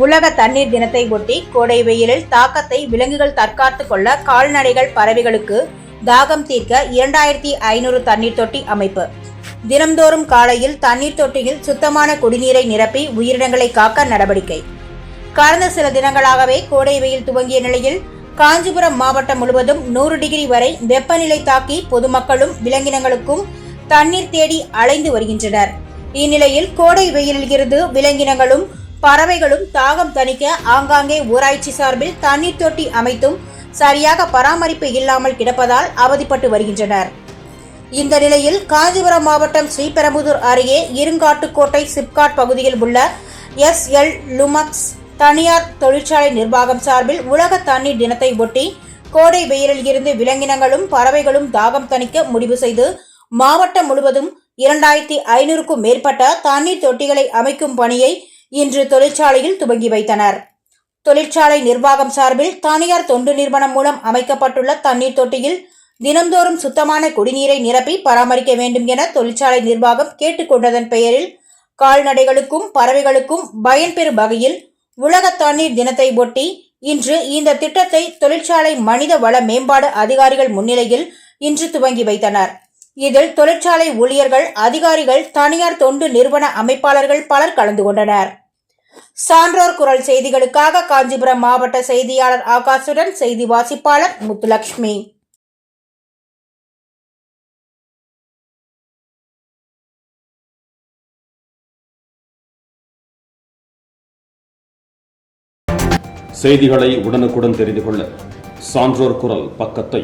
உலக தண்ணீர் தினத்தை ஒட்டி கோடை வெயிலில் தாக்கத்தை விலங்குகள் தற்காத்துக் கொள்ள கால்நடைகள் பறவைகளுக்கு தாகம் தீர்க்க 2500 தண்ணீர் தொட்டி அமைப்பு. தினம்தோறும் காலையில் தண்ணீர் தொட்டியில் சுத்தமான குடிநீரை நிரப்பி உயிரினங்களை காக்க நடவடிக்கை. கடந்த சில தினங்களாகவே கோடை வெயில் துவங்கிய நிலையில் காஞ்சிபுரம் மாவட்டம் முழுவதும் 100 டிகிரி வரை வெப்பநிலை தாக்கி பொதுமக்களும் விலங்கினங்களுக்கும் தண்ணீர் தேடி அலைந்து வருகின்றனர். இந்நிலையில் கோடை வெயிலில் இருந்து விலங்கினங்களும் பறவைகளும் தாகம் தணிக்க ஆங்காங்கே ஊராட்சி சார்பில் தண்ணீர் தொட்டி அமைத்தும் சரியாக பராமரிப்பு இல்லாமல் கிடப்பதால் அவதிப்பட்டு வருகின்றனர். இந்த நிலையில் காஞ்சிபுரம் மாவட்டம் ஸ்ரீபெரும்புதூர் அருகே இருங்காட்டுக்கோட்டை சிப்காட் பகுதியில் உள்ள SL லுமக்ஸ் தனியார் தொழிற்சாலை நிர்வாகம் சார்பில் உலக தண்ணீர் தினத்தை ஒட்டி கோடை வெயிலில் இருந்து விலங்கினங்களும் பறவைகளும் தாகம் தணிக்க முடிவு செய்து மாவட்டம் முழுவதும் 2500க்கும் மேற்பட்ட தண்ணீர் தொட்டிகளை அமைக்கும் பணியை இன்று தொழிற்சாலையில் துவங்கி வைத்தனர். தொழிற்சாலை நிர்வாகம் சார்பில் தனியார் தொண்டு நிறுவனம் மூலம் அமைக்கப்பட்டுள்ள தண்ணீர் தொட்டியில் தினம்தோறும் சுத்தமான குடிநீரை நிரப்பி பராமரிக்க வேண்டும் என தொழிற்சாலை நிர்வாகம் கேட்டுக்கொண்டதன் பெயரில் கால்நடைகளுக்கும் பறவைகளுக்கும் பயன்பெறும் வகையில் உலக தண்ணீர் தினத்தை ஒட்டி இன்று இந்த திட்டத்தை தொழிற்சாலை மனித வள மேம்பாடு அதிகாரிகள் முன்னிலையில் இன்று துவங்கி வைத்தனர். இதில் தொழிற்சாலை ஊழியர்கள், அதிகாரிகள், தனியார் தொண்டு நிறுவன அமைப்பாளர்கள் பலர் கலந்து கொண்டனர். சான்றோர் குரல் செய்திகளுக்காக காஞ்சிபுரம் மாவட்ட செய்தியாளர் ஆகாஷுடன் செய்தி வாசிப்பாளர் முத்துலட்சுமி. செய்திகளை உடனுக்குடன் தெரிந்து கொள்ள சான்றோர் குரல் பக்கத்தை